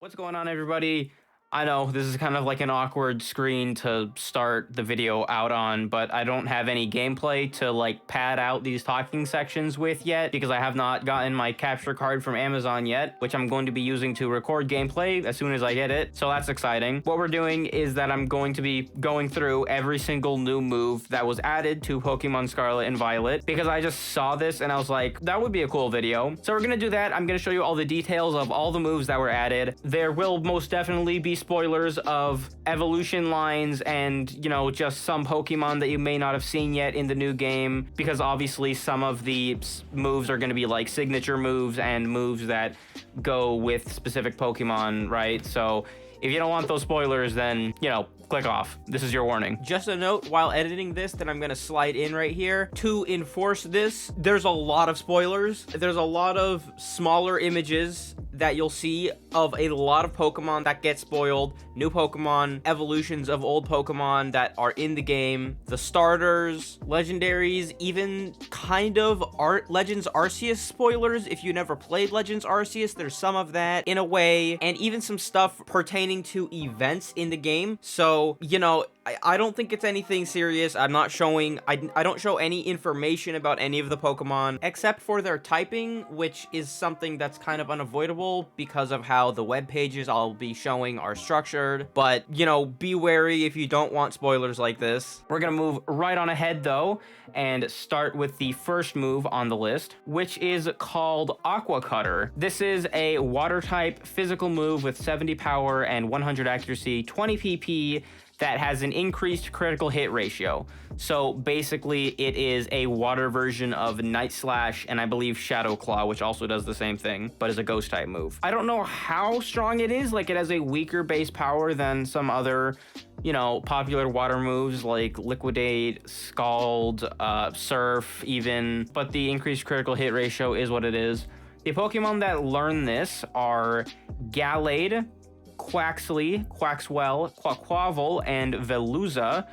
What's going on, everybody? I know this is kind of like an awkward screen to start the video out on, but I don't have any gameplay to like pad out these talking sections with yet because I have not gotten my capture card from Amazon yet, which I'm going to be using to record gameplay as soon as I get it. So that's exciting. What we're doing is that I'm going to be going through every single new move that was added to Pokemon Scarlet and Violet because I just saw this and I was like, that would be a cool video. So we're going to do that. I'm going to show you all the details of all the moves that were added. There will most definitely be spoilers of evolution lines and, you know, just some Pokemon that you may not have seen yet in the new game, because obviously some of the moves are going to be like signature moves and moves that go with specific Pokemon, right? So if you don't want those spoilers, then, you know, click off. This is your warning. Just a note while editing this that I'm going to slide in right here to enforce this. There's a lot of spoilers. There's a lot of smaller images that you'll see of a lot of Pokemon that get spoiled, new Pokemon, evolutions of old Pokemon that are in the game, the starters, legendaries, even kind of Legends Arceus spoilers. If you never played Legends Arceus, there's some of that in a way, and even some stuff pertaining to events in the game. So, you know, I don't think it's anything serious. I'm not showing, I don't show any information about any of the Pokemon except for their typing, which is something that's kind of unavoidable because of how the web pages I'll be showing are structured. But, you know, be wary if you don't want spoilers like this. We're gonna move right on ahead though and start with the first move on the list, which is called Aqua Cutter. This is a water type physical move with 70 power and 100 accuracy, 20 PP, that has an increased critical hit ratio. So basically it is a water version of Night Slash and I believe Shadow Claw, which also does the same thing, but is a ghost type move. I don't know how strong it is. Like, it has a weaker base power than some other, you know, popular water moves like Liquidate, Scald, Surf even, but the increased critical hit ratio is what it is. The Pokemon that learn this are Gallade, Quaxley, Quaxwell, Quaquaval, and Veluza.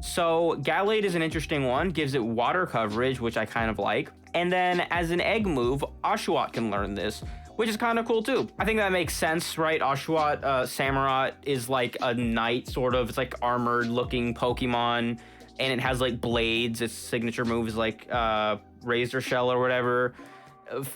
So Gallade is an interesting one, gives it water coverage, which I kind of like. And then as an egg move, Oshawott can learn this, which is kind of cool too. I think that makes sense, right? Oshawott, Samurott is like a knight, sort of. It's like armored looking Pokemon, and it has like blades. Its signature move is like Razor Shell or whatever.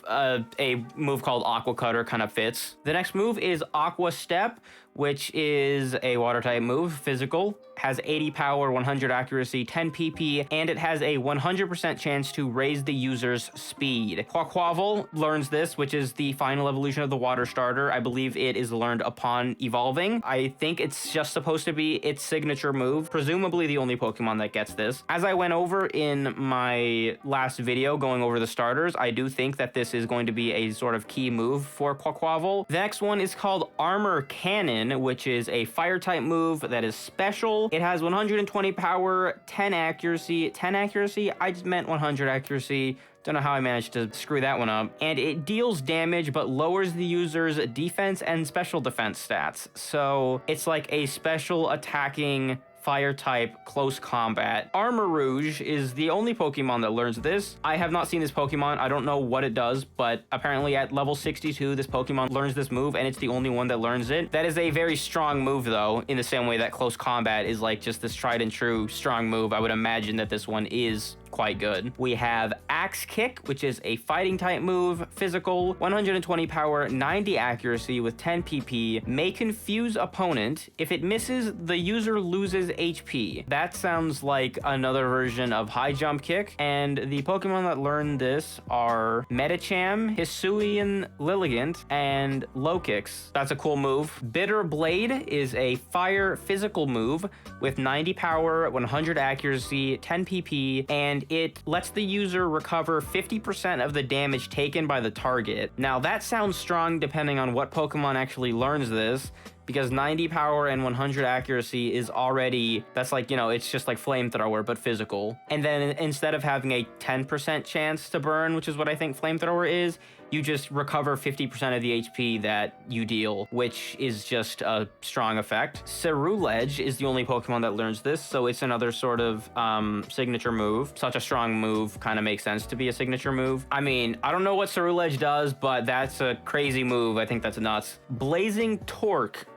A move called Aqua Cutter kind of fits. The next move is Aqua Step, which is a water type move, physical, has 80 power, 100 accuracy, 10 PP, and it has a 100% chance to raise the user's speed. Quaquaval learns this, which is the final evolution of the water starter. I believe it is learned upon evolving. I think it's just supposed to be its signature move, presumably the only Pokemon that gets this. As I went over in my last video going over the starters, I do think that this is going to be a sort of key move for Quaquaval. The next one is called Armor Cannon, which is a fire type move that is special. It has 120 power, 10 accuracy. 10 accuracy? I just meant 100 accuracy. Don't know how I managed to screw that one up. And it deals damage, but lowers the user's defense and special defense stats. So it's like a special attacking fire type close combat. Armor Rouge is the only Pokemon that learns this. I have not seen this Pokemon. I don't know what it does, but apparently at level 62, this Pokemon learns this move, and it's the only one that learns it. That is a very strong move, though, in the same way that close combat is like just this tried and true strong move. I would imagine that this one is quite good. We have Axe Kick, which is a fighting type move, physical, 120 power, 90 accuracy with 10 PP, may confuse opponent. If it misses, the user loses HP. That sounds like another version of High Jump Kick, and the Pokemon that learn this are Medicham, Hisuian Lilligant, and Lokix. That's a cool move. Bitter Blade is a fire physical move with 90 power, 100 accuracy, 10 PP, and it lets the user recover 50% of the damage taken by the target. Now that sounds strong depending on what Pokemon actually learns this, because 90 power and 100 accuracy is already, that's like, you know, it's just like flamethrower, but physical. And then instead of having a 10% chance to burn, which is what I think flamethrower is, you just recover 50% of the HP that you deal, which is just a strong effect. Cerulege is the only Pokemon that learns this, so it's another sort of signature move. Such a strong move kind of makes sense to be a signature move. I mean, I don't know what Cerulege does, but that's a crazy move. I think that's nuts. Blazing Torque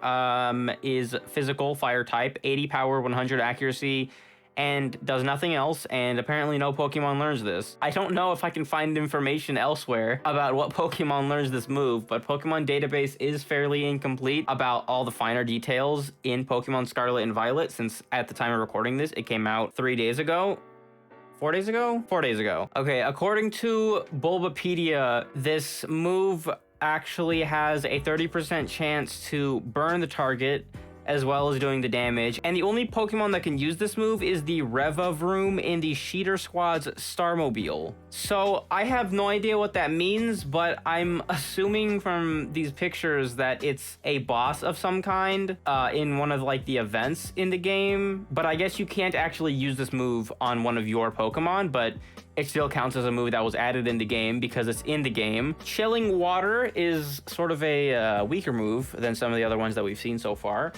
is physical, fire type, 80 power, 100 accuracy, and does nothing else, and apparently no Pokemon learns this. I don't know if I can find information elsewhere about what Pokemon learns this move, but Pokemon database is fairly incomplete about all the finer details in Pokemon Scarlet and Violet, since at the time of recording this, it came out 3 days ago. 4 days ago? 4 days ago. Okay, according to Bulbapedia, this move actually has a 30% chance to burn the target, as well as doing the damage. And the only Pokemon that can use this move is the Revavroom in the Sheeter Squad's Starmobile. So I have no idea what that means, but I'm assuming from these pictures that it's a boss of some kind in one of like the events in the game. But I guess you can't actually use this move on one of your Pokemon, but it still counts as a move that was added in the game because it's in the game. Chilling Water is sort of a weaker move than some of the other ones that we've seen so far.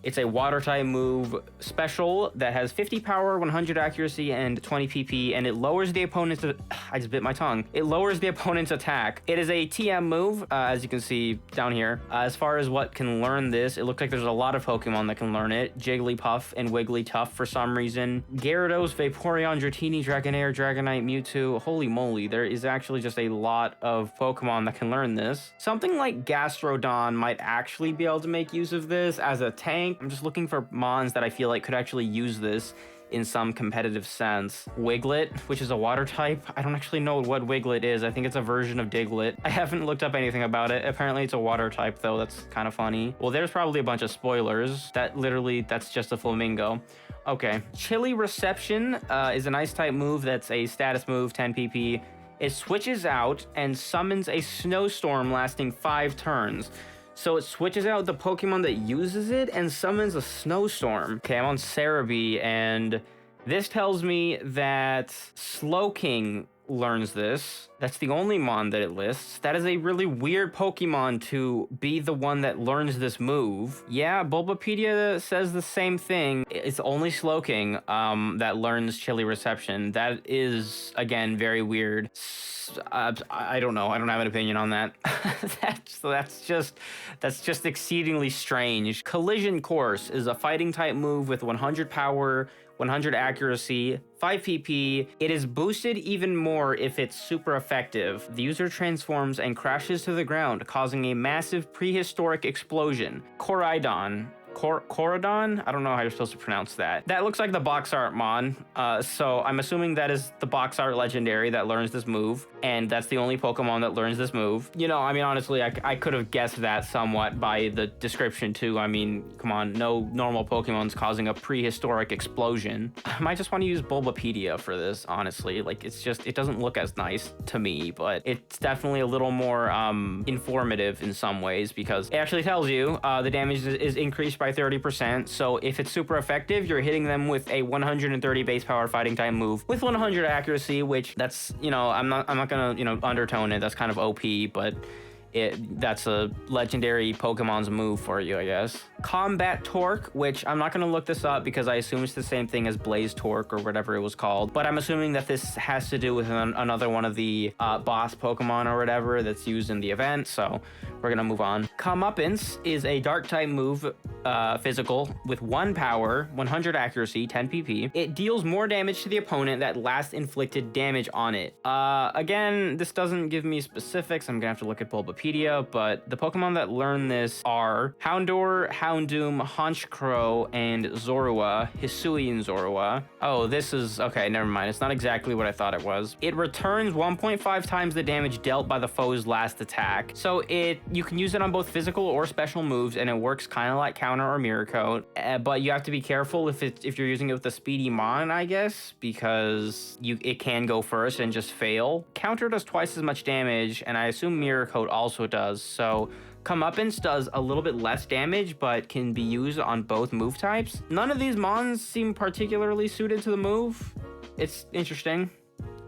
It's a water type move special that has 50 power, 100 accuracy, and 20 PP, and it lowers the opponent's... I just bit my tongue. It lowers the opponent's attack. It is a TM move, as you can see down here. As far as what can learn this, it looks like there's a lot of Pokemon that can learn it. Jigglypuff and Wigglytuff for some reason. Gyarados, Vaporeon, Dratini, Dragonair, Dragonite, Mewtwo. Holy moly, there is actually just a lot of Pokemon that can learn this. Something like Gastrodon might actually be able to make use of this as a tank. I'm just looking for mons that I feel like could actually use this in some competitive sense. Wiglet, which is a water type. I don't actually know what Wiglet is. I think it's a version of Diglett. I haven't looked up anything about it. Apparently it's a water type though. That's kind of funny. Well, there's probably a bunch of spoilers. That's just a flamingo. Okay. Chilly Reception is an ice type move that's a status move, 10 PP. It switches out and summons a snowstorm lasting 5 turns. So it switches out the Pokemon that uses it and summons a snowstorm. Okay, I'm on Cerebi, and this tells me that Slowking learns this. That's the only mon that it lists. That is a really weird Pokemon to be the one that learns this move. Yeah, Bulbapedia says the same thing. It's only Slowking that learns Chilly Reception. That is, again, very weird. I don't know. I don't have an opinion on that. that's just exceedingly strange. Collision Course is a fighting type move with 100 power, 100 accuracy, 5 PP. It is boosted even more if it's super effective. The user transforms and crashes to the ground, causing a massive prehistoric explosion. Koraidon. Koradon? I don't know how you're supposed to pronounce that. That looks like the box art mon. So I'm assuming that is the box art legendary that learns this move. And that's the only Pokemon that learns this move. You know, I mean, honestly, I could have guessed that somewhat by the description too. I mean, come on, no normal Pokemon's causing a prehistoric explosion. I might just want to use Bulbapedia for this, honestly. Like, it doesn't look as nice to me, but it's definitely a little more informative in some ways because it actually tells you the damage is increased by 30%. So if it's super effective, you're hitting them with a 130 base power fighting type move with 100 accuracy, which that's, you know, I'm not gonna, you know, undertone it. That's kind of OP, but that's a legendary Pokemon's move for you, I guess. Combat Torque, which I'm not going to look this up because I assume it's the same thing as Blaze Torque or whatever it was called, but I'm assuming that this has to do with another one of the boss Pokemon or whatever that's used in the event, so we're going to move on. Comeuppance is a dark type move, physical, with 1 power, 100 accuracy, 10 PP. It deals more damage to the opponent that last inflicted damage on it. Again, this doesn't give me specifics. I'm going to have to look at Bulbapedia, but the Pokemon that learn this are Houndour, Houndoom, Honchkrow, and Zorua, Hisuian Zorua. Oh, this is... okay, never mind. It's not exactly what I thought it was. It returns 1.5 times the damage dealt by the foe's last attack. So you can use it on both physical or special moves, and it works kind of like Counter or Mirror Coat. But you have to be careful if you're using it with a Speedy Mon, I guess, because it can go first and just fail. Counter does twice as much damage, and I assume Mirror Coat also does, so Comeuppance does a little bit less damage, but can be used on both move types. None of these mons seem particularly suited to the move. It's interesting.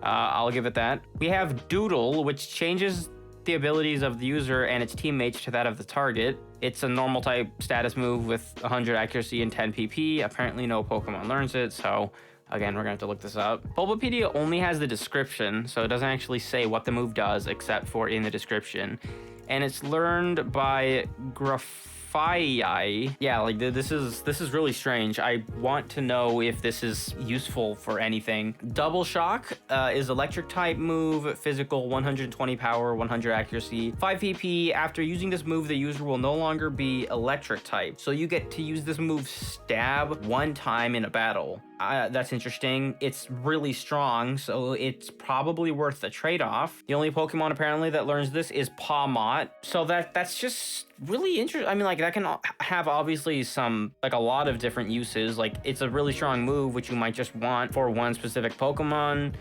I'll give it that. We have Doodle, which changes the abilities of the user and its teammates to that of the target. It's a normal type status move with 100 accuracy and 10 PP. Apparently no Pokemon learns it, so again, we're gonna have to look this up. Bulbapedia only has the description, so it doesn't actually say what the move does except for in the description. And it's learned by Grafai. Yeah, like this is really strange. I want to know if this is useful for anything. Double Shock is electric type move, physical, 120 power, 100 accuracy, 5 PP. After using this move, the user will no longer be electric type. So you get to use this move Stab one time in a battle. That's interesting. It's really strong, so it's probably worth the trade-off. The only Pokemon apparently that learns this is Pawmot. So that's just really interesting. I mean, like, that can have obviously some, like, a lot of different uses. Like, it's a really strong move, which you might just want for one specific Pokemon.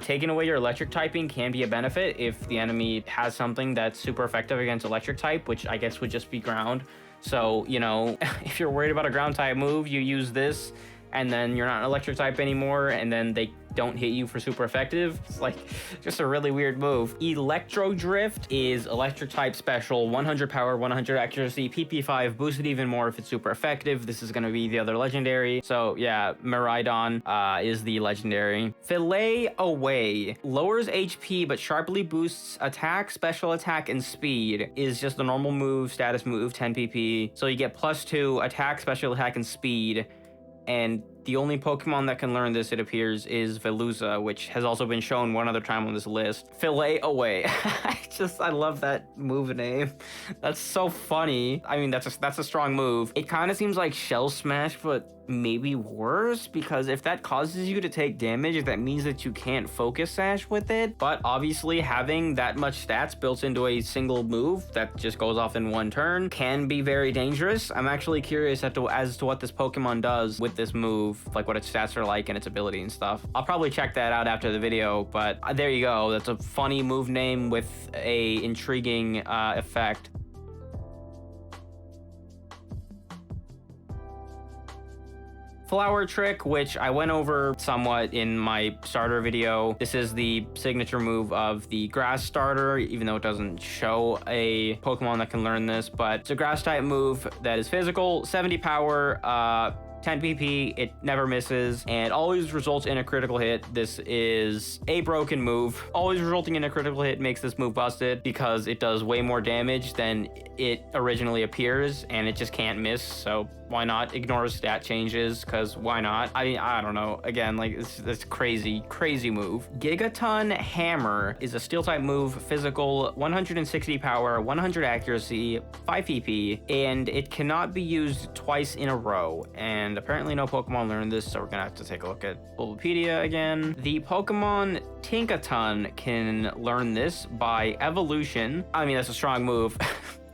Taking away your electric typing can be a benefit if the enemy has something that's super effective against electric type, which I guess would just be ground. So, you know, if you're worried about a ground type move, you use this, and then you're not an electric type anymore, and then they don't hit you for super effective. It's like just a really weird move. Electro Drift is electric type special, 100 power, 100 accuracy, PP5, boosted even more if it's super effective. This is going to be the other legendary. So yeah, Miraidon is the legendary. Fillet Away lowers HP but sharply boosts attack, special attack, and speed. Is just a normal move, status move, 10 PP. So you get +2 attack, special attack, and speed. And the only Pokemon that can learn this, it appears, is Veluza, which has also been shown one other time on this list. Fillet Away. I love that move name. That's so funny. I mean, that's a strong move. It kind of seems like Shell Smash, but maybe worse, because if that causes you to take damage, that means that you can't Focus Sash with it. But obviously, having that much stats built into a single move that just goes off in one turn can be very dangerous. I'm actually curious as to what this Pokemon does with this move, like what its stats are like and its ability and stuff. I'll probably check that out after the video, but there you go. That's a funny move name with a intriguing effect. Flower Trick, which I went over somewhat in my starter video. This is the signature move of the grass starter, even though it doesn't show a Pokemon that can learn this, but it's a grass type move that is physical, 70 power, 10 PP, it never misses, and always results in a critical hit. This is a broken move. Always resulting in a critical hit makes this move busted because it does way more damage than it originally appears, and it just can't miss, so why not ignore stat changes? Because why not? I mean, I don't know. Again, like, it's crazy move. Gigaton Hammer is a steel type move, physical, 160 power, 100 accuracy, 5 PP, and it cannot be used twice in a row. And apparently no Pokemon learned this, so we're gonna have to take a look at Bulbapedia again. The Pokemon Tinkaton can learn this by evolution. I mean, that's a strong move.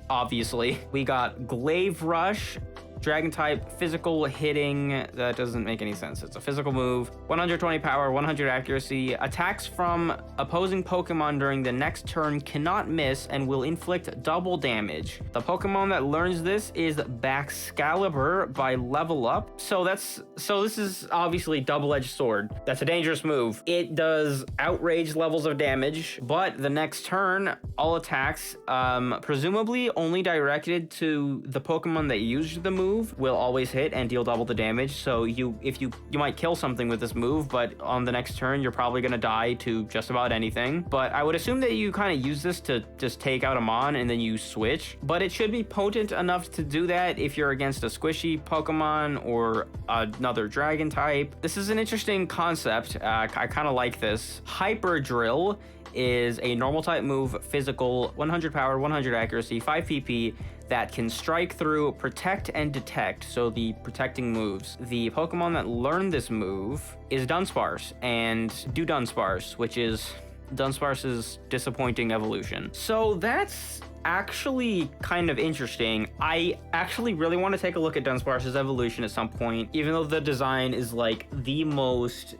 Obviously. We got Glaive Rush, Dragon type, physical hitting. That doesn't make any sense. It's a physical move. 120 power, 100 accuracy. Attacks from opposing Pokemon during the next turn cannot miss and will inflict double damage. The Pokemon that learns this is Baxcalibur by Level Up. So this is obviously double-edged sword. That's a dangerous move. It does outrage levels of damage, but the next turn, all attacks, presumably only directed to the Pokemon that used the move, will always hit and deal double the damage. So you might kill something with this move, but on the next turn you're probably gonna die to just about anything. But I would assume that you kind of use this to just take out a mon and then you switch, but it should be potent enough to do that if you're against a squishy Pokemon or another dragon type. This is an interesting concept. I kind of like this. Hyper Drill is a normal type move, physical, 100 power, 100 accuracy, 5 PP, that can strike through, protect, and detect, so the protecting moves. The Pokemon that learned this move is Dunsparce, and Dunsparce, which is Dunsparce's disappointing evolution. So that's actually kind of interesting. I actually really want to take a look at Dunsparce's evolution at some point, even though the design is like the most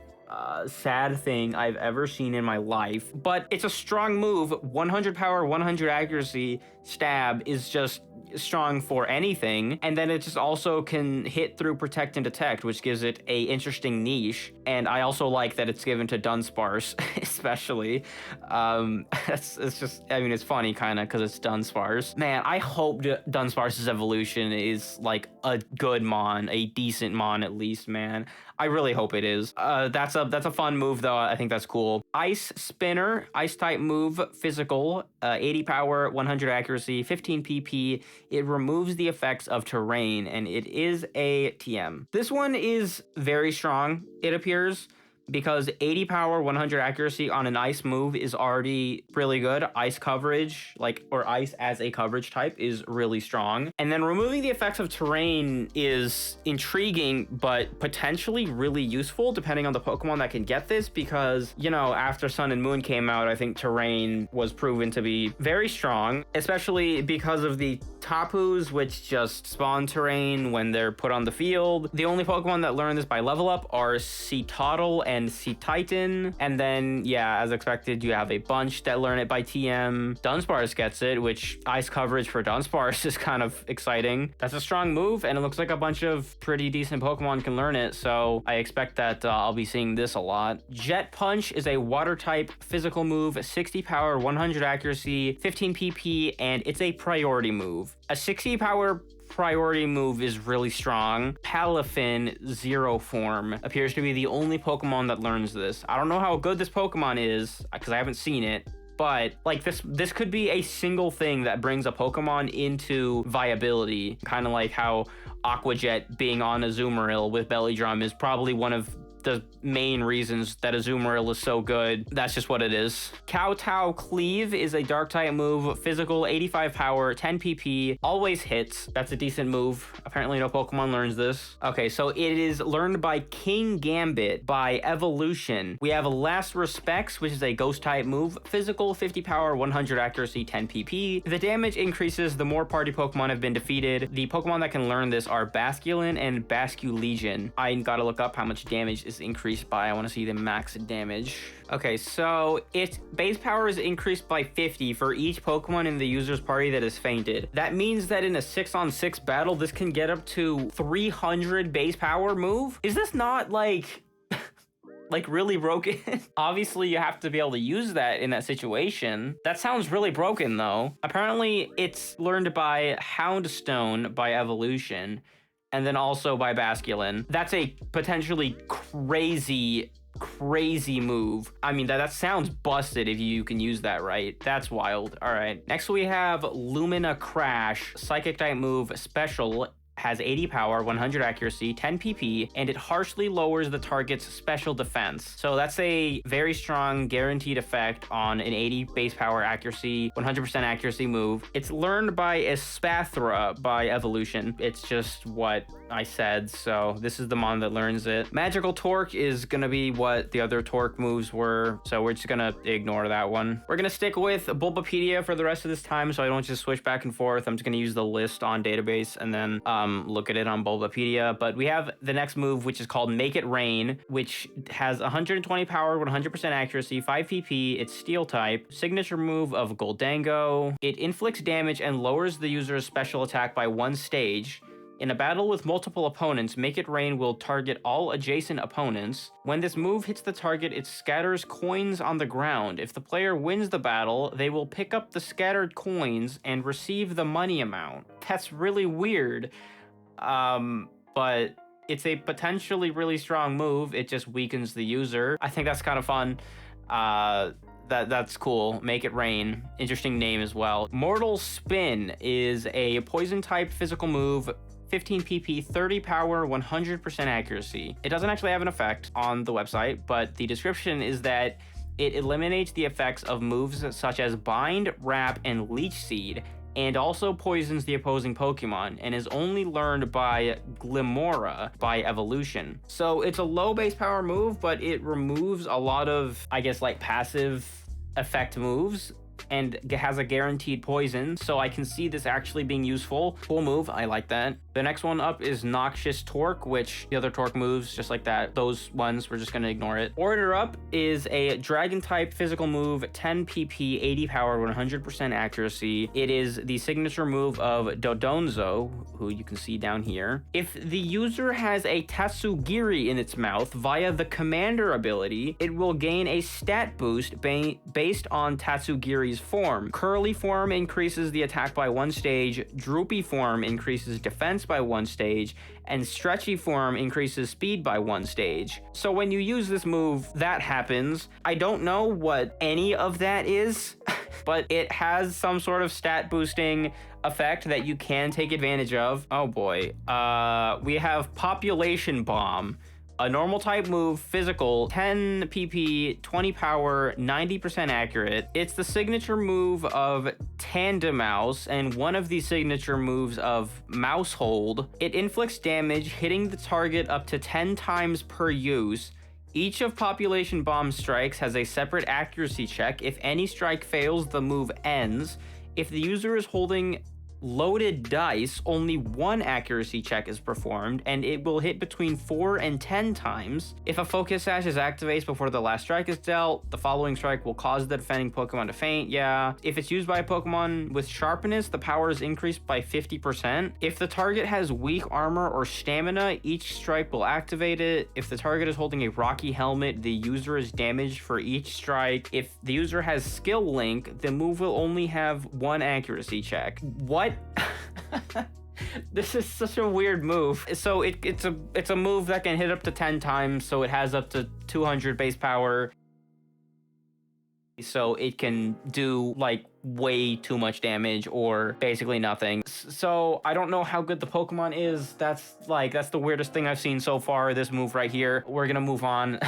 sad thing I've ever seen in my life. But it's a strong move. 100 power, 100 accuracy stab is just strong for anything, and then it just also can hit through protect and detect, which gives it a interesting niche. And I also like that it's given to Dunsparce especially. It's just, I mean, it's funny kind of because it's Dunsparce. Man, I hope Dunsparce's evolution is like a good mon, a decent mon at least, man. I really hope it is. That's a fun move though. I think that's cool. Ice Spinner, ice type move, physical, 80 power, 100 accuracy, 15 PP. It removes the effects of terrain, and it is a TM. This one is very strong, it appears, because 80 power, 100 accuracy on an ice move is already really good. Ice coverage, like, or ice as a coverage type is really strong. And then removing the effects of terrain is intriguing, but potentially really useful depending on the Pokemon that can get this, because, you know, after Sun and Moon came out, I think terrain was proven to be very strong, especially because of the Tapus, which just spawn terrain when they're put on the field. The only Pokemon that learn this by level up are Citadel and Titan. And then, yeah, as expected, you have a bunch that learn it by TM. Dunsparce gets it, which ice coverage for Dunsparce is kind of exciting. That's a strong move, and it looks like a bunch of pretty decent Pokemon can learn it, so I expect that I'll be seeing this a lot. Jet Punch is a water type physical move, 60 power, 100 accuracy, 15 PP, and it's a priority move. A 60 power priority move is really strong. Palafin Zero Form appears to be the only Pokemon that learns this. I don't know how good this Pokemon is because I haven't seen it, but like this could be a single thing that brings a Pokemon into viability, kind of like how Aqua Jet being on Azumarill with Belly Drum is probably one of the main reasons that Azumarill is so good. That's just what it is. Kowtow Cleave is a dark type move, physical, 85 power, 10 PP, always hits. That's a decent move. Apparently no Pokemon learns this. Okay, so it is learned by King Gambit by evolution. We have Last Respects, which is a ghost type move, physical, 50 power, 100 accuracy, 10 PP. The damage increases the more party Pokemon have been defeated. The Pokemon that can learn this are Basculin and Basculegion. I gotta look up how much damage is increased by. I want to see the max damage. Okay, so its base power is increased by 50 for each Pokemon in the user's party that is fainted. That means that in a 6-on-6 battle, this can get up to 300 base power move. Is this not like like really broken? Obviously you have to be able to use that in that situation. That sounds really broken though. Apparently it's learned by Houndstone by evolution, and then also by Basculin. That's a potentially crazy move. I mean, that sounds busted if you can use that right. That's wild. All right. Next we have Lumina Crash, psychic type move, special, has 80 power, 100 accuracy, 10 PP, and it harshly lowers the target's special defense. So that's a very strong guaranteed effect on an 80 base power accuracy, 100% accuracy move. It's learned by Espathra by evolution. It's just what I said, so this is the mon that learns it. Magical Torque is gonna be what the other Torque moves were, so we're just gonna ignore that one. We're gonna stick with Bulbapedia for the rest of this time, so I don't just switch back and forth. I'm just gonna use the list on database and then look at it on Bulbapedia. But we have the next move, which is called Make It Rain, which has 120 power, 100% accuracy, 5 PP. It's Steel type. Signature move of Goldango. It inflicts damage and lowers the user's special attack by 1 stage. In a battle with multiple opponents, Make It Rain will target all adjacent opponents. When this move hits the target, it scatters coins on the ground. If the player wins the battle, they will pick up the scattered coins and receive the money amount. That's really weird, but it's a potentially really strong move. It just weakens the user. I think that's kind of fun. That's cool. Make It Rain. Interesting name as well. Mortal Spin is a poison type physical move, 15 PP, 30 power, 100% accuracy. It doesn't actually have an effect on the website, but the description is that it eliminates the effects of moves such as Bind, Wrap, and Leech Seed, and also poisons the opposing Pokemon, and is only learned by Glimora by evolution. So it's a low base power move, but it removes a lot of, I guess, like passive effect moves and has a guaranteed poison, so I can see this actually being useful. Cool move, I like that. The next one up is Noxious Torque, which the other Torque moves, just like that. Those ones, we're just gonna ignore it. Order Up is a Dragon type physical move, 10 PP, 80 power, 100% accuracy. It is the signature move of Dodonzo, who you can see down here. If the user has a Tatsugiri in its mouth via the Commander ability, it will gain a stat boost based on Tatsugiri's form. Curly form increases the attack by 1 stage, droopy form increases defense by 1 stage, and stretchy form increases speed by 1 stage. So when you use this move, that happens. I don't know what any of that is, but it has some sort of stat boosting effect that you can take advantage of. Oh boy. We have Population Bomb. A normal type move, physical, 10 PP, 20 power, 90% accurate. It's the signature move of Tandem Mouse and one of the signature moves of Mouse Hold. It inflicts damage, hitting the target up to 10 times per use. Each of Population Bomb strikes has a separate accuracy check. If any strike fails, the move ends. If the user is holding loaded dice, only 1 accuracy check is performed, and it will hit between 4 and 10 times. If a focus sash is activated before the last strike is dealt, the following strike will cause the defending Pokemon to faint. Yeah. If it's used by a Pokemon with sharpness, the power is increased by 50%. If the target has weak armor or stamina, each strike will activate it. If the target is holding a rocky helmet, the user is damaged for each strike. If the user has skill link, the move will only have 1 accuracy check. What? This is such a weird move. So it's a move that can hit up to 10 times, so it has up to 200 base power. So it can do like way too much damage or basically nothing. So I don't know how good the Pokemon is. That's the weirdest thing I've seen so far, this move right here. We're gonna move on.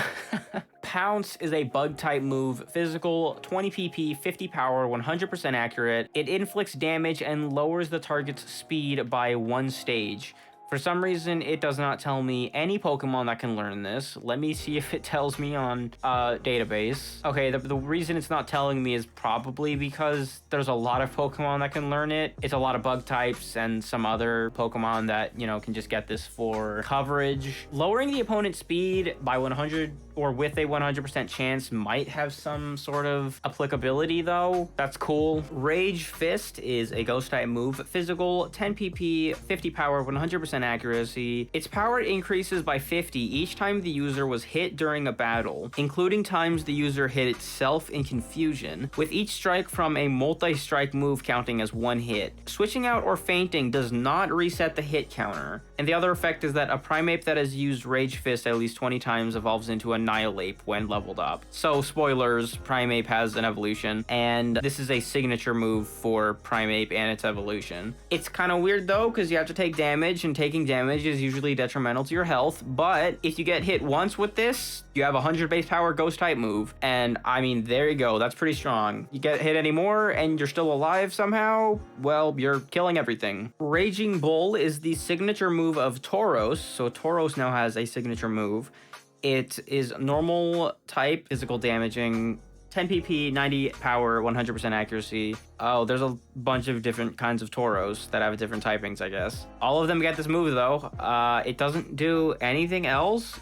Pounce is a bug type move, physical, 20 PP, 50 power, 100% accurate. It inflicts damage and lowers the target's speed by 1 stage. For some reason, it does not tell me any Pokemon that can learn this. Let me see if it tells me on database. Okay, the reason it's not telling me is probably because there's a lot of Pokemon that can learn it. It's a lot of bug types and some other Pokemon that, you know, can just get this for coverage. Lowering the opponent's speed by 100 or with a 100% chance might have some sort of applicability though. That's cool. Rage Fist is a ghost type move, physical, 10 PP, 50 power, 100% accuracy. Its power increases by 50 each time the user was hit during a battle, including times the user hit itself in confusion, with each strike from a multi-strike move counting as 1 hit. Switching out or fainting does not reset the hit counter. And the other effect is that a Primeape that has used Rage Fist at least 20 times evolves into Annihilate when leveled up. So spoilers, Primeape has an evolution, and this is a signature move for Primeape and its evolution. It's kind of weird though, because you have to take damage, and taking damage is usually detrimental to your health, but if you get hit once with this, you have a 100 base power ghost type move, and I mean, there you go, that's pretty strong. You get hit anymore and you're still alive somehow, well, you're killing everything. Raging Bull is the signature move of Tauros, so Tauros now has a signature move. It is normal type, physical damaging, 10 PP, 90 power, 100% accuracy. Oh, there's a bunch of different kinds of Tauros that have different typings, I guess. All of them get this move though. It doesn't do anything else.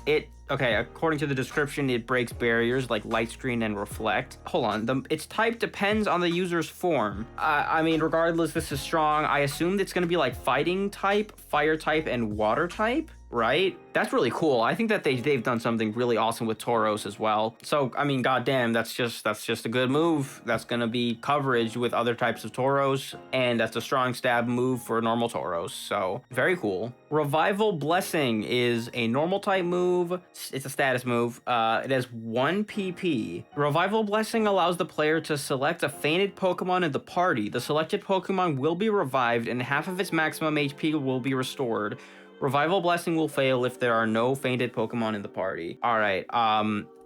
Okay, according to the description, it breaks barriers like Light Screen and Reflect. Hold on, its type depends on the user's form. I mean, regardless, this is strong. I assume it's gonna be like Fighting type, Fire type, and Water type, right? That's really cool. I think that they've done something really awesome with Tauros as well. So, I mean, goddamn, that's just a good move. That's gonna be coverage with other types of Tauros, and that's a strong stab move for normal Tauros. So, very cool. Revival Blessing is a normal type move. It's a status move. It has 1 PP. Revival Blessing allows the player to select a fainted Pokemon in the party. The selected Pokemon will be revived, and half of its maximum HP will be restored. Revival Blessing will fail if there are no fainted Pokemon in the party. All right,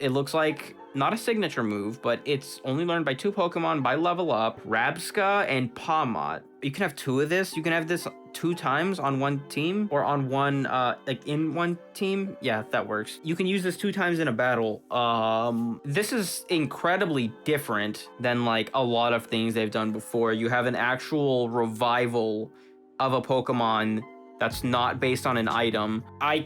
it looks like not a signature move, but it's only learned by 2 Pokemon by level up, Rabsca and Pawmot. you can have two of this. You can have this 2 times on one team or on one like in one team. Yeah, that works. You can use this 2 times in a battle. This is incredibly different than like a lot of things they've done before. You have an actual revival of a Pokemon that's not based on an item. I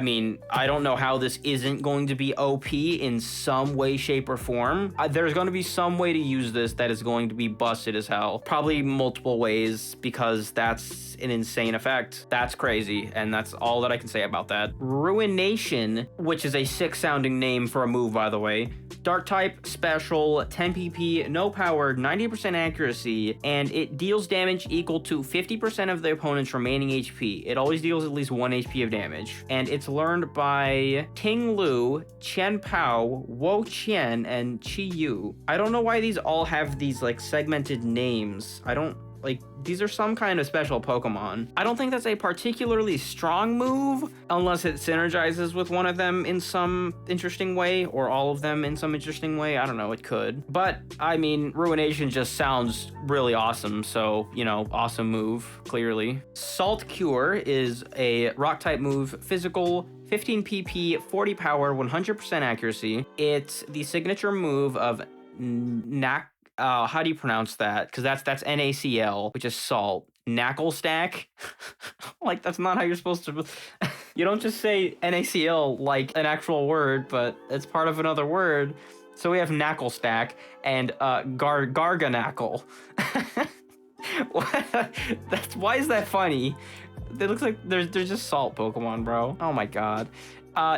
mean, I don't know how this isn't going to be OP in some way, shape, or form. There's going to be some way to use this that is going to be busted as hell. Probably multiple ways, because that's an insane effect. That's crazy, and that's all that I can say about that. Ruination, which is a sick sounding name for a move, by the way. Dark type, special, 10 PP, no power, 90% accuracy, and it deals damage equal to 50% of the opponent's remaining HP. It always deals at least 1 HP of damage. And it's learned by Ting Lu, Qian Pao, Wo Qian, and Qi Yu. I don't know why these all have these like segmented names. Like, these are some kind of special Pokemon. I don't think that's a particularly strong move unless it synergizes with one of them in some interesting way, or all of them in some interesting way. I don't know, it could. But, I mean, Ruination just sounds really awesome, so, you know, awesome move, clearly. Salt Cure is a rock-type move, physical, 15 PP, 40 power, 100% accuracy. It's the signature move of how do you pronounce that? Because that's NaCl, which is salt. Knuckle stack. Like, that's not how you're supposed to. You don't just say NaCl like an actual word, but it's part of another word. So we have knuckle stack and garganackle. Why is that funny? It looks like there's just salt Pokemon, bro. Oh my god.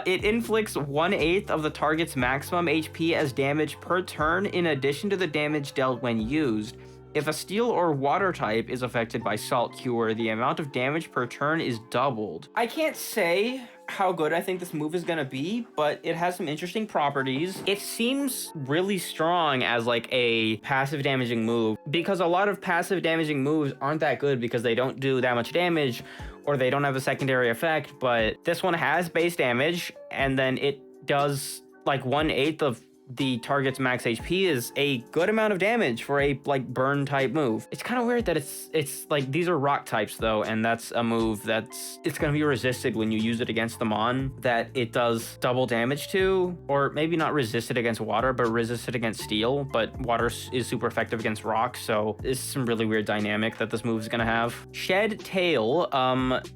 It inflicts 1/8 of the target's maximum HP as damage per turn, in addition to the damage dealt when used. If a steel or water type is affected by Salt Cure, the amount of damage per turn is doubled. I can't say how good I think this move is gonna be, but it has some interesting properties. It seems really strong as like a passive damaging move, because a lot of passive damaging moves aren't that good because they don't do that much damage or they don't have a secondary effect. But this one has base damage, and then it does like 1/8 of the target's max HP is a good amount of damage for a like burn type move. It's kind of weird that it's like these are rock types though, and that's a move it's gonna be resisted when you use it against them on that it does double damage to, or maybe not resisted against water, but resisted against steel. But water is super effective against rock, so it's some really weird dynamic that this move is gonna have. Shed Tail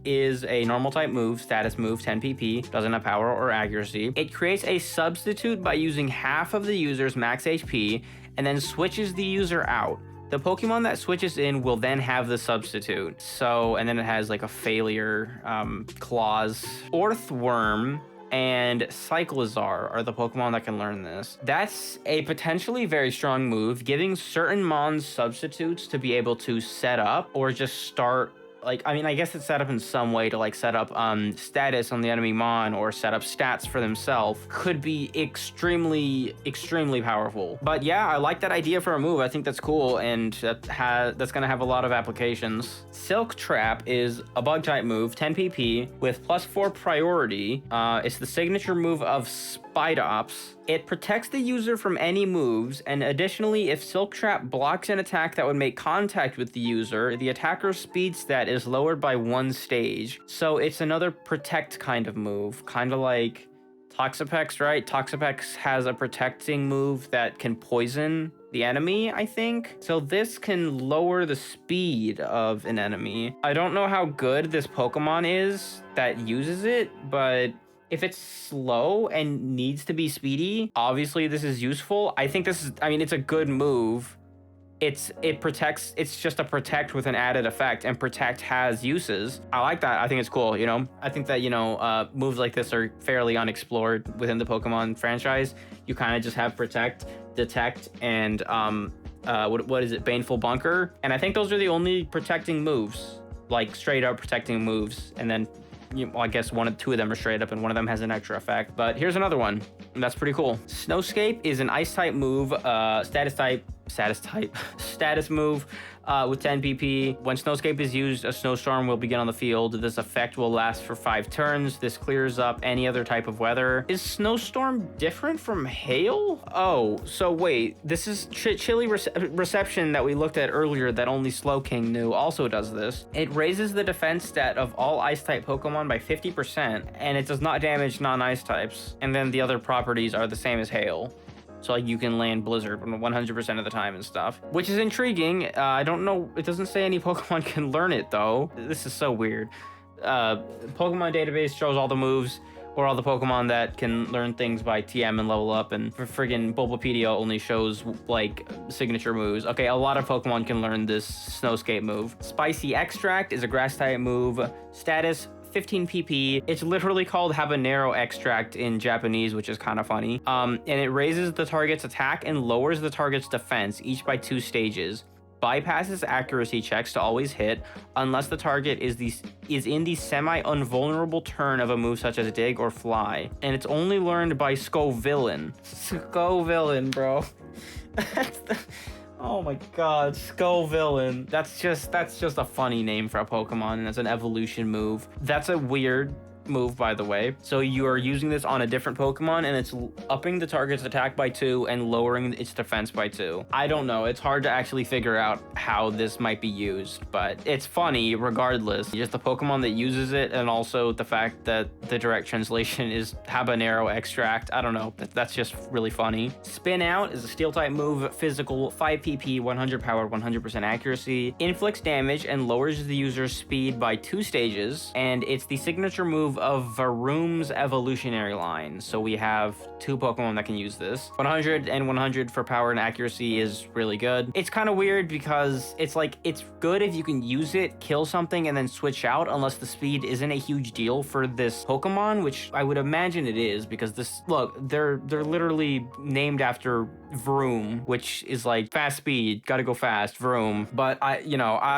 is a normal type move, status move, 10 PP, doesn't have power or accuracy. It creates a substitute by using half of the user's max HP and then switches the user out. The Pokemon that switches in will then have the substitute. So, and then it has like a failure clause. Orthworm and Cyclizar are the Pokemon that can learn this. That's a potentially very strong move, giving certain Mons substitutes to be able to set up or just start. Like, I mean, I guess it's set up in some way to like set up status on the enemy mon or set up stats for themselves. Could be extremely powerful. But yeah, I like that idea for a move. I think that's cool, and that's gonna have a lot of applications. Silk Trap is a bug type move, 10 PP with +4 priority. It's the signature move of Spidops. It protects the user from any moves, and additionally, if Silk Trap blocks an attack that would make contact with the user, the attacker's speed stat is lowered by 1 stage. So it's another protect kind of move, kind of like Toxapex, right? Toxapex has a protecting move that can poison the enemy, I think. So this can lower the speed of an enemy. I don't know how good this Pokemon is that uses it, but if it's slow and needs to be speedy, obviously this is useful. I think this is, I mean, it's a good move. It protects, it's just a protect with an added effect, and protect has uses. I like that. I think it's cool, you know? I think that, you know, moves like this are fairly unexplored within the Pokemon franchise. You kind of just have protect, detect, and what is it? Baneful Bunker. And I think those are the only protecting moves, like straight up protecting moves. And then I guess two of them are straight up and one of them has an extra effect. But here's another one, and that's pretty cool. Snowscape is an ice type move, status type, status type, status move with 10 PP. When Snowscape is used, a snowstorm will begin on the field. This effect will last for 5 turns. This clears up any other type of weather. Is snowstorm different from hail? Oh, so wait, this is chilly reception that we looked at earlier that only Slowking knew also does this. It raises the defense stat of all ice type Pokemon by 50%, and it does not damage non-ice types. And then the other properties are the same as hail. So like you can land Blizzard 100% of the time and stuff, which is intriguing. I don't know. It doesn't say any Pokemon can learn it though. This is so weird. Pokemon database shows all the moves or all the Pokemon that can learn things by TM and level up, and for friggin' Bulbapedia only shows like signature moves. Okay, a lot of Pokemon can learn this Snowscape move. Spicy Extract is a grass type move. Status 15 PP. It's literally called habanero extract in Japanese, which is kind of funny. And it raises the target's attack and lowers the target's defense, each by 2 stages. Bypasses accuracy checks to always hit unless the target is in the semi-unvulnerable turn of a move such as Dig or Fly. And it's only learned by Scovillain. Scovillain, bro. Oh my god, Scovillain. That's just a funny name for a Pokemon, and it's an evolution move. That's a weird move, by the way. So you are using this on a different Pokemon, and it's upping the target's attack by 2 and lowering its defense by 2. I don't know. It's hard to actually figure out how this might be used, but it's funny regardless. Just the Pokemon that uses it, and also the fact that the direct translation is habanero extract. I don't know. That's just really funny. Spin Out is a steel type move, physical, 5 PP, 100 power, 100% accuracy, inflicts damage and lowers the user's speed by 2 stages, and it's the signature move of Varoom's evolutionary line. So we have 2 Pokemon that can use this. 100 and 100 for power and accuracy is really good. It's kind of weird because it's like, it's good if you can use it, kill something, and then switch out, unless the speed isn't a huge deal for this Pokemon, which I would imagine it is, because this, look, they're literally named after Vroom, which is like fast speed, gotta go fast, Vroom. But I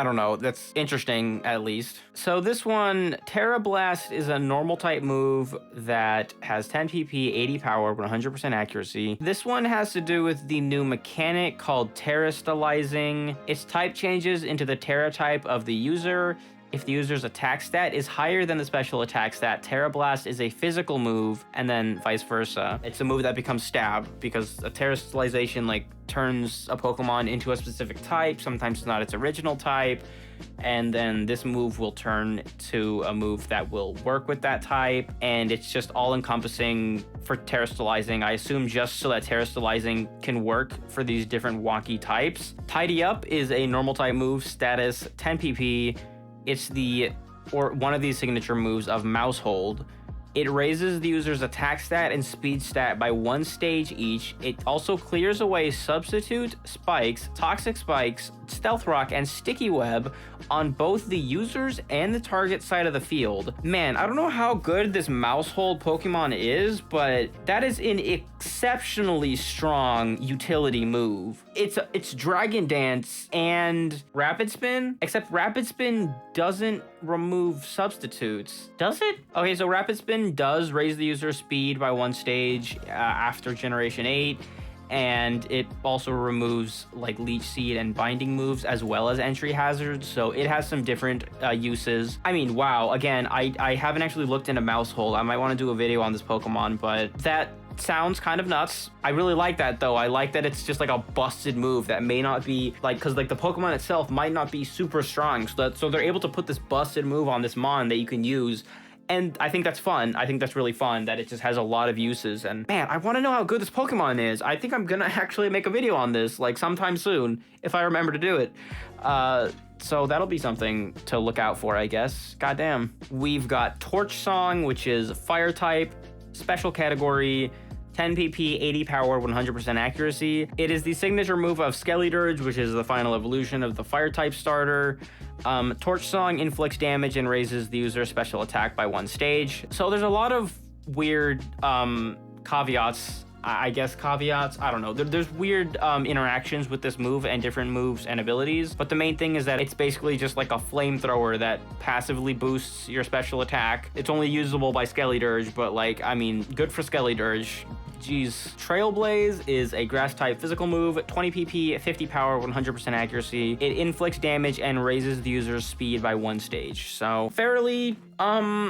don't know, that's interesting at least. So this one, Terra Blast, is a normal type move that has 10 PP, 80 power, 100% accuracy. This one has to do with the new mechanic called Terastallizing. Its type changes into the Terra type of the user. If the user's attack stat is higher than the special attack stat, Terra Blast is a physical move, and then vice versa. It's a move that becomes Stab, because a Terastallization like turns a Pokemon into a specific type, sometimes it's not its original type, and then this move will turn to a move that will work with that type, and it's just all-encompassing for Terastallizing. I assume just so that Terastallizing can work for these different wonky types. Tidy Up is a normal type move, status 10 PP. It's one of these signature moves of Mousehold. It raises the user's attack stat and speed stat by 1 stage each. It also clears away Substitute, Spikes, Toxic Spikes, Stealth Rock, and Sticky Web on both the user's and the target side of the field. Man, I don't know how good this Mousehold Pokemon is, but that is an exceptionally strong utility move. It's Dragon Dance and Rapid Spin, except Rapid Spin doesn't remove substitutes. Does it? Okay, so Rapid Spin does raise the user's speed by 1 stage after Generation 8. And it also removes like Leech Seed and Binding moves, as well as Entry Hazards, so it has some different uses. I mean, wow, again, I haven't actually looked into Mousehold. I might want to do a video on this Pokemon, but that sounds kind of nuts. I really like that though. I like that it's just like a busted move that may not be like, because like the Pokemon itself might not be super strong, so they're able to put this busted move on this Mon that you can use. And I think that's fun. I think that's really fun that it just has a lot of uses. And man, I want to know how good this Pokemon is. I think I'm gonna actually make a video on this like sometime soon, if I remember to do it. So that'll be something to look out for, I guess. Goddamn. We've got Torch Song, which is Fire type, special category, 10 PP, 80 power, 100% accuracy. It is the signature move of Skeledirge, which is the final evolution of the Fire type starter. Torch Song inflicts damage and raises the user's special attack by 1 stage. So there's a lot of weird caveats I guess caveats. I don't know. There's weird interactions with this move and different moves and abilities, but the main thing is that it's basically just like a flamethrower that passively boosts your special attack. It's only usable by Skelly Dirge, but like, I mean, good for Skelly Dirge. Jeez. Trailblaze is a grass type physical move, 20 PP, 50 power, 100% accuracy. It inflicts damage and raises the user's speed by 1 stage. So fairly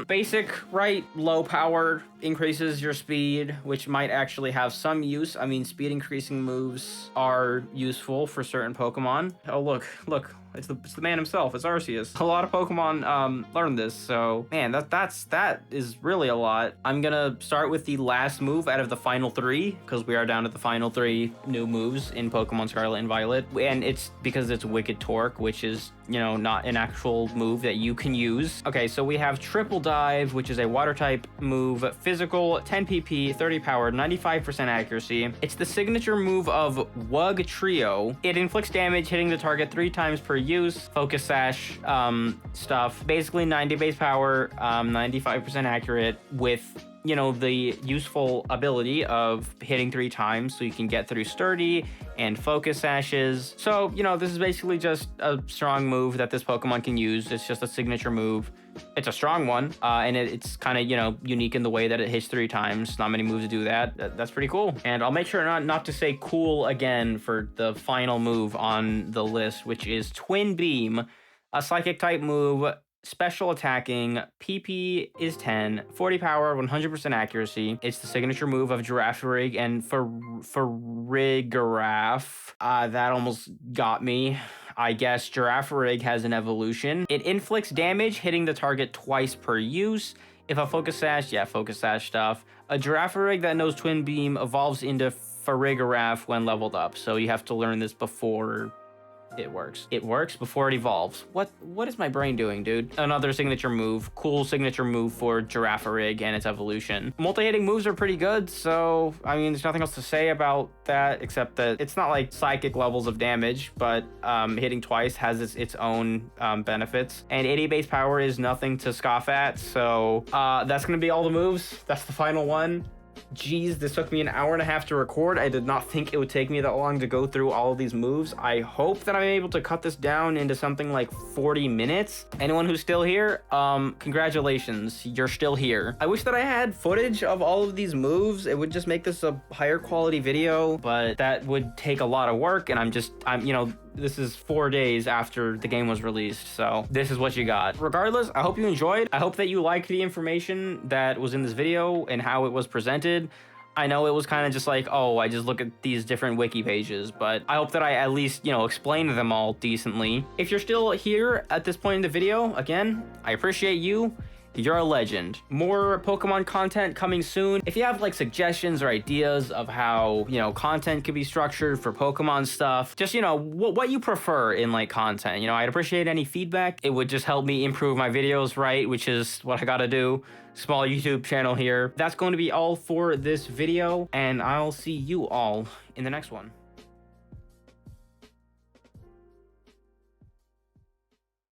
basic, right? Low power increases your speed, which might actually have some use. I mean, speed increasing moves are useful for certain Pokemon. Oh, look. It's the man himself. It's Arceus. A lot of Pokemon learn this, so man, that is really a lot. I'm gonna start with the last move out of the final 3, because we are down to the final 3 new moves in Pokemon Scarlet and Violet, and it's because it's Wicked Torque, which is, you know, not an actual move that you can use. Okay, so we have Triple Dive, which is a water type move, physical, 10 PP, 30 power, 95% accuracy. It's the signature move of Wug Trio. It inflicts damage hitting the target 3 times per use. Focus Sash stuff. Basically 90 base power, 95% accurate with, you know, the useful ability of hitting 3 times so you can get through Sturdy and Focus Sashes. So, you know, this is basically just a strong move that this Pokemon can use. It's just a signature move. It's a strong one, and it's kind of, you know, unique in the way that it hits 3 times. Not many moves do that. That's pretty cool. And I'll make sure not to say cool again for the final move on the list, which is Twin Beam, a psychic type move. Special attacking, PP is 10, 40 power, 100% accuracy. It's the signature move of Girafarig and Farigiraf. That almost got me. I guess Girafarig has an evolution. It inflicts damage, hitting the target twice per use. If a Focus Sash, Focus Sash stuff. A Girafarig that knows Twin Beam evolves into Farigiraf when leveled up. So you have to learn this before it works. It works before it evolves. What is my brain doing, dude? Another signature move. Cool signature move for Girafarig and its evolution. Multi-hitting moves are pretty good, so I mean, there's nothing else to say about that except that it's not like psychic levels of damage, but hitting twice has its own benefits. And 80 base power is nothing to scoff at, so that's gonna be all the moves. That's the final one. Geez, this took me an hour and a half to record. I did not think it would take me that long to go through all of these moves. I hope that I'm able to cut this down into something like 40 minutes. Anyone who's still here, congratulations, you're still here. I wish that I had footage of all of these moves. It would just make this a higher quality video, but that would take a lot of work, and I'm, you know, this is 4 days after the game was released, so this is what you got. Regardless, I hope you enjoyed. I hope that you liked the information that was in this video and how it was presented. I know it was kind of just like, oh, I just look at these different wiki pages, but I hope that I at least, you know, explained them all decently. If you're still here at this point in the video, again, I appreciate you. You're a legend. More Pokemon content coming soon. If you have like suggestions or ideas of how, you know, content could be structured for Pokemon stuff, just, you know, what you prefer in like content, you know, I'd appreciate any feedback. It would just help me improve my videos, right? Which is what I gotta do. Small YouTube channel here. That's going to be all for this video, and I'll see you all in the next one.